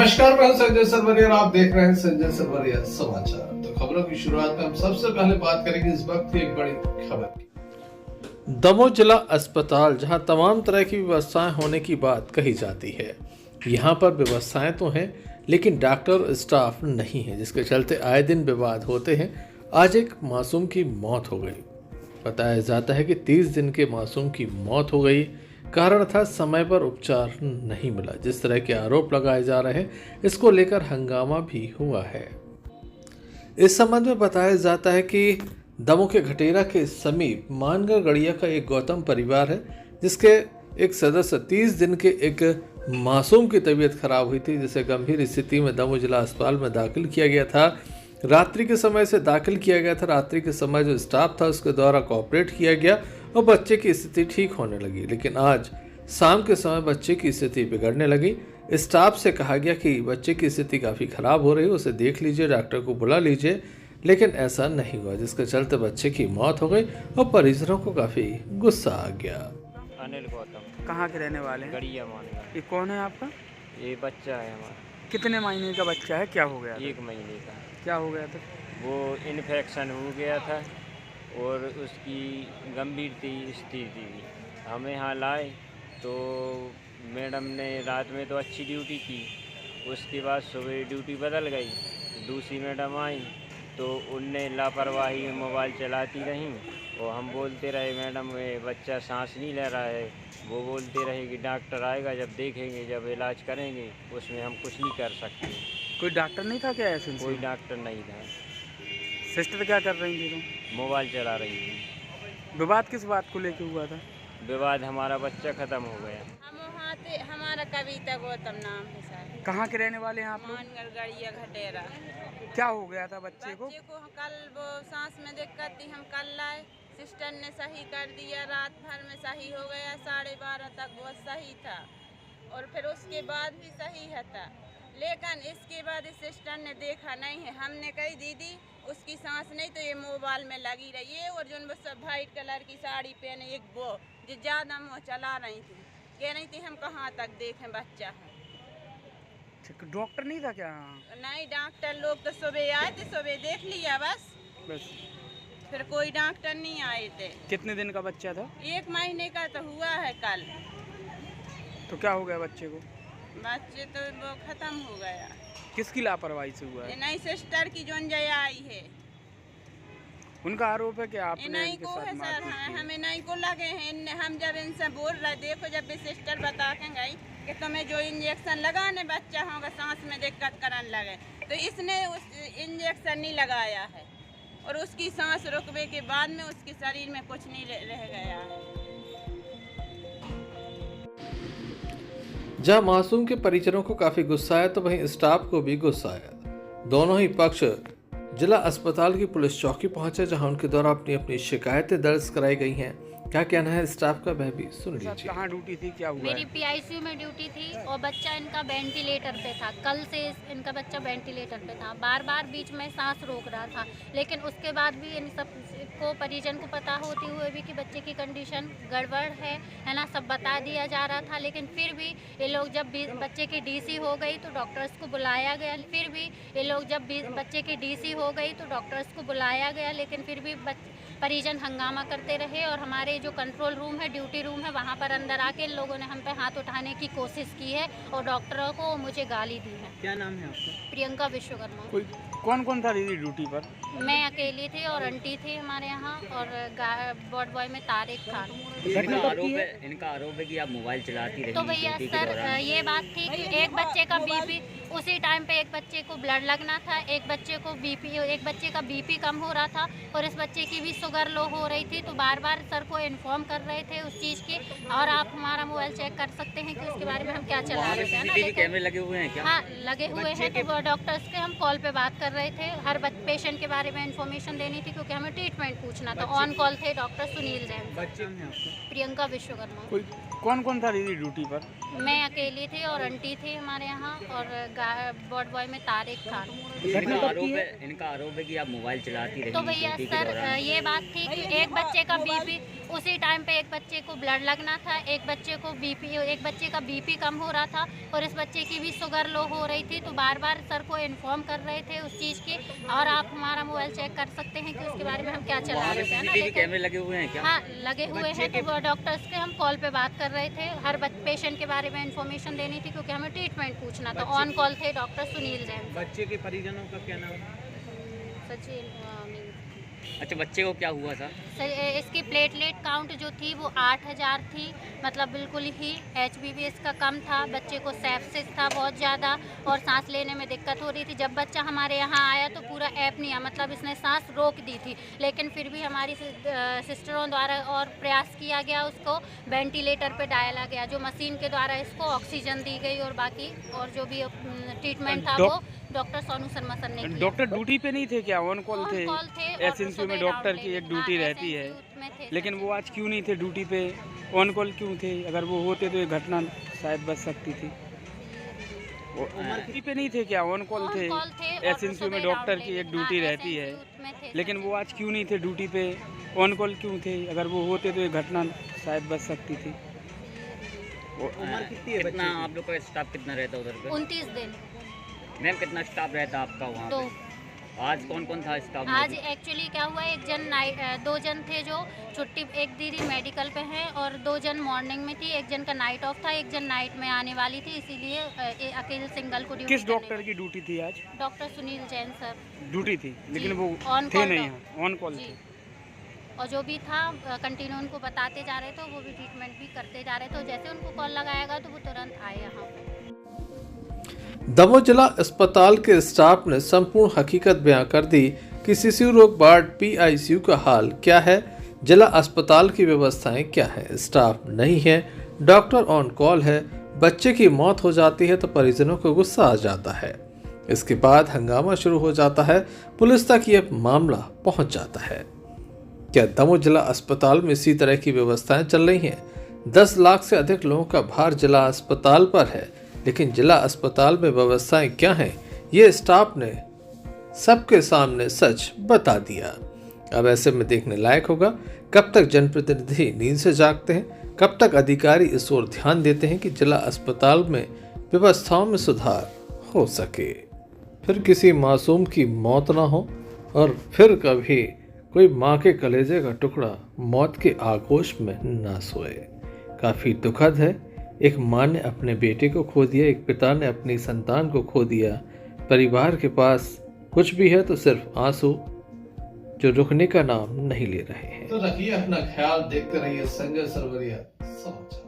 नमस्कार, मैं हूं संजय सरवरिया और आप देख रहे हैं संजय सरवरिया समाचार। तो खबरों की शुरुआत में हम सबसे पहले बात करेंगे इस वक्त की एक बड़ी खबर की। दमोह जिला अस्पताल, जहां तमाम तरह की व्यवस्थाएं होने की बात कही जाती है, यहां पर व्यवस्थाएं तो हैं लेकिन डॉक्टर और स्टाफ नहीं है, जिसके चलते आए दिन विवाद होते हैं। आज एक मासूम की मौत हो गई। बताया जाता है कि 30 दिन के मासूम की मौत हो गई। कारण था समय पर उपचार नहीं मिला। जिस तरह के आरोप लगाए जा रहे हैं, इसको लेकर हंगामा भी हुआ है। इस संबंध में बताया जाता है कि दमोह के घटेरा के समीप मानगढ़ गड़िया का एक गौतम परिवार है, जिसके एक सदस्य 30 दिन के एक मासूम की तबीयत खराब हुई थी, जिसे गंभीर स्थिति में दमोह जिला अस्पताल में दाखिल किया गया था। रात्रि के समय से दाखिल किया गया था। रात्रि के समय जो स्टाफ था उसके द्वारा कोऑपरेट किया गया और बच्चे की स्थिति ठीक होने लगी। लेकिन आज शाम के समय बच्चे की स्थिति बिगड़ने लगी। स्टाफ से कहा गया कि बच्चे की स्थिति काफ़ी खराब हो रही है, उसे देख लीजिए, डॉक्टर को बुला लीजिए, लेकिन ऐसा नहीं हुआ, जिसके चलते बच्चे की मौत हो गई और परिजनों को काफ़ी गुस्सा आ गया। अनिल गौतम, कहाँ के रहने वाले हैं? गड़िया मानगढ़। ये कौन है आपका? ये बच्चा है हमारा, कितने महीने का बच्चा है? क्या हो गया था? 1 महीने का। क्या हो गया था? वो इन्फेक्शन हो गया था और उसकी गंभीर स्थिति थी। हमें यहाँ लाए तो मैडम ने रात में तो अच्छी ड्यूटी की, उसके बाद सुबह ड्यूटी बदल गई। दूसरी मैडम आई तो उनने लापरवाही में मोबाइल चलाती रहीं और हम बोलते रहे मैडम ये बच्चा सांस नहीं ले रहा है। वो बोलते रहे कि डॉक्टर आएगा जब देखेंगे, जब इलाज करेंगे, उसमें हम कुछ नहीं कर सकते। कोई डॉक्टर नहीं था क्या ऐसे? कोई डॉक्टर नहीं था। सिस्टर क्या कर रही थी तुम? मोबाइल चला रही थी। विवाद किस बात को लेके हुआ था? विवाद हमारा बच्चा ख़त्म हो गया। हम वहाँ थे, हमारा कविता गौतम नाम है सर। कहाँ के रहने वाले हैं आप लोग? मानगढ़ गड़िया घटेरा। क्या हो गया था बच्चे को? कल वो सांस में दिक्कत थी, हम कल लाए, सिस्टर ने सही कर दिया, रात भर में सही हो गया, 12:30 तक बहुत सही था और फिर उसके बाद भी सही है था। लेकिन इसके बाद इस सिस्टर ने देखा नहीं है। हमने कही दीदी उसकी सांस नहीं तो ये मोबाइल में लगी रही है, और जो सब वाइट कलर की साड़ी पहने एक वो जो ज़्यादा मुँह चला रही थी, कह रही थी हम कहाँ तक देखें बच्चा है। डॉक्टर नहीं था क्या? नहीं, डॉक्टर लोग तो सुबह आए थे, सुबह देख लिया बस, फिर कोई डॉक्टर नहीं आए थे। कितने दिन का बच्चा था? 1 महीने का तो हुआ है कल। तो क्या हो गया बच्चे को? बच्चे तो वो खत्म हो गया। किसकी लापरवाही से हुआ ये है? नहीं सिस्टर की जो जया आई है, उनका आरोप है कि आपने नहीं इनके को साथ है सर। मारपीट की है। हमें नहीं को लगे हैं। हम जब इनसे बोल रहे, देखो जब भी सिस्टर बता के गई कि तुम्हें जो इंजेक्शन लगाने बच्चा होगा सांस में दिक्कत करने लगे, तो इसने उस इंजेक्शन नहीं लगाया है और उसकी सांस रुकने के बाद में उसके शरीर में कुछ नहीं रह गया है। जहां मासूम के परिजनों को काफी गुस्सा आया तो वहीं स्टाफ को भी गुस्सा आया। दोनों ही पक्ष जिला अस्पताल की पुलिस चौकी पहुंचे, जहां उनके द्वारा अपनी अपनी शिकायतें दर्ज कराई गई हैं। क्या कहना है स्टाफ का, वह भी सुन लीजिए। कहाँ ड्यूटी थी? क्या हुआ? मेरी पीआईसीयू में ड्यूटी थी और बच्चा इनका वेंटिलेटर पे था। कल से इनका बच्चा वेंटिलेटर पे था, बार बार बीच में सांस रोक रहा था। लेकिन उसके बाद भी इन सब को परिजन को पता होते हुए भी कि बच्चे की कंडीशन गड़बड़ है ना, सब बता दिया जा रहा था। लेकिन फिर भी ये लोग जब बच्चे की डीसी हो गई तो डॉक्टर्स को बुलाया गया। फिर भी ये लोग जब बच्चे की डीसी हो गई तो डॉक्टर्स को बुलाया गया, लेकिन फिर भी परिजन हंगामा करते रहे और हमारे जो कंट्रोल रूम है, ड्यूटी रूम है, वहाँ पर अंदर आके इन लोगों ने हम पे हाथ उठाने की कोशिश की है और डॉक्टरों को मुझे गाली दी है। क्या नाम है आपका? प्रियंका विश्वकर्मा। कोई कौन कौन था दीदी ड्यूटी पर? मैं अकेली थी और आंटी थी हमारे यहाँ, और वार्ड बॉय में तारिक खान। इनका आरोप है कि आप मोबाइल चलाती रही। तो भैया सर ये बात थी कि एक बच्चे का बीपी, उसी टाइम पे एक बच्चे को ब्लड लगना था, एक बच्चे का बीपी कम हो रहा था और इस बच्चे की भी शुगर लो हो रही थी। तो बार बार सर को इन्फॉर्म कर रहे थे उस चीज़ की, और आप हमारा मोबाइल चेक कर सकते हैं कि उसके बारे में हम क्या चला रहे थे ना। कैमरे लगे हुए हैं क्या? हाँ लगे हुए हैं। तो वो डॉक्टर्स के हम कॉल पे बात कर रहे थे, हर पेशेंट के बारे में इन्फॉर्मेशन देनी थी क्योंकि हमें ट्रीटमेंट पूछना था। ऑन कॉल थे डॉक्टर सुनील जैन। प्रियंका विश्वकर्मा। कोई कौन कौन था दीदी ड्यूटी पर? मैं अकेली थी और आंटी थी हमारे यहाँ, और वार्ड बॉय में तारिक खान। इनका आरोप है कि आप मोबाइल चलाती रही तो भैया ड्यूटी के सर दौरान। ये बात थी कि एक बच्चे का बीपी उसी टाइम पे एक बच्चे को ब्लड लगना था, एक बच्चे का बीपी कम हो रहा था और इस बच्चे की भी शुगर लो हो रही थी। तो बार बार सर को इन्फॉर्म कर रहे थे उस चीज़ की। और आप हमारा मोबाइल चेक कर सकते हैं कि उसके बारे में हम क्या चला रहे थे ना। CCTV कैमरे लगे हुए हैं क्या? हाँ लगे हुए हैं। तो वो डॉक्टर्स के हम कॉल पे बात कर रहे थे, हर पेशेंट के बारे में इन्फॉर्मेशन देनी थी क्योंकि हमें ट्रीटमेंट पूछना था। ऑन कॉल थे डॉक्टर सुनील जैन। बच्चे के परिजनों का क्या नाम है? सचिन अच्छा, बच्चे को क्या हुआ था? इसकी प्लेटलेट काउंट जो थी वो 8000 थी, मतलब बिल्कुल ही HBV इसका कम था। बच्चे को सेप्सिस था बहुत ज़्यादा और सांस लेने में दिक्कत हो रही थी। जब बच्चा हमारे यहाँ आया तो पूरा एपनिया, मतलब इसने सांस रोक दी थी, लेकिन फिर भी हमारी सिस्टरों द्वारा और प्रयास किया गया, उसको वेंटिलेटर पे डाला गया, जो मशीन के द्वारा इसको ऑक्सीजन दी गई और बाकी और जो भी ट्रीटमेंट था वो डॉक्टर सोनू शर्मा सर ने किया। डॉक्टर ड्यूटी पे नहीं थे क्या? ऑन कॉल ऑन थे? कॉल थे। एसएनसीयू में डॉक्टर की एक ड्यूटी रहती है, लेकिन वो आज क्यों नहीं थे ड्यूटी पे? ऑन कॉल क्यों थे? अगर वो होते तो ये घटना शायद बच सकती थी। ड्यूटी पे नहीं थे क्या? ऑन कॉल थे? एसएनसीयू में डॉक्टर की एक ड्यूटी रहती है, लेकिन वो आज क्यों नहीं थे ड्यूटी पे? ऑन कॉल क्यों थे? अगर वो होते तो ये घटना शायद बच सकती थी। कितना आप लोग का स्टाफ कितना रहता उधर पे? 29 दिन। मैम कितना स्टाफ रहता आपका वहाँ तो पे? आज कौन कौन था स्टाफ? आज एक्चुअली क्या हुआ, दो जन थे जो छुट्टी, एक दीदी मेडिकल पे हैं और 2 जन मॉर्निंग में थी, एक जन का नाइट ऑफ था, एक जन नाइट में आने वाली थी, इसीलिए अकेले सिंगल को ड्यूटी। किस डॉक्टर की ड्यूटी थी आज? Doctor Sunil Jain sir duty थी, लेकिन वो ऑन थे कॉल नहीं था। यहाँ, ऑन कॉल जी। थे। और जो भी था कंटिन्यू उनको बताते जा रहे थे, वो भी ट्रीटमेंट भी करते जा रहे थे। जैसे उनको कॉल लगाएगा तो वो तुरंत आए यहाँ पे। दमोह जिला अस्पताल के स्टाफ ने संपूर्ण हकीकत बयां कर दी कि शिशु रोग वार्ड PICU का हाल क्या है, जिला अस्पताल की व्यवस्थाएं क्या है, स्टाफ नहीं है, डॉक्टर ऑन कॉल है, बच्चे की मौत हो जाती है तो परिजनों को गुस्सा आ जाता है। इसके बाद हंगामा शुरू हो जाता है, पुलिस तक ये मामला पहुंच जाता है। क्या दमोह जिला अस्पताल में इसी तरह की व्यवस्थाएं चल रही हैं? 10 लाख से अधिक लोगों का भार जिला अस्पताल पर है, लेकिन जिला अस्पताल में व्यवस्थाएं क्या हैं, ये स्टाफ ने सबके सामने सच बता दिया। अब ऐसे में देखने लायक होगा कब तक जनप्रतिनिधि नींद से जागते हैं, कब तक अधिकारी इस ओर ध्यान देते हैं कि जिला अस्पताल में व्यवस्थाओं में सुधार हो सके, फिर किसी मासूम की मौत ना हो और फिर कभी कोई माँ के कलेजे का टुकड़ा मौत के आगोश में ना सोए। काफ़ी दुखद है, एक माँ ने अपने बेटे को खो दिया, एक पिता ने अपनी संतान को खो दिया। परिवार के पास कुछ भी है तो सिर्फ आंसू, जो रुकने का नाम नहीं ले रहे हैं। तो रखिए अपना ख्याल, देखते रहिए संजय सरवरिया समाचार।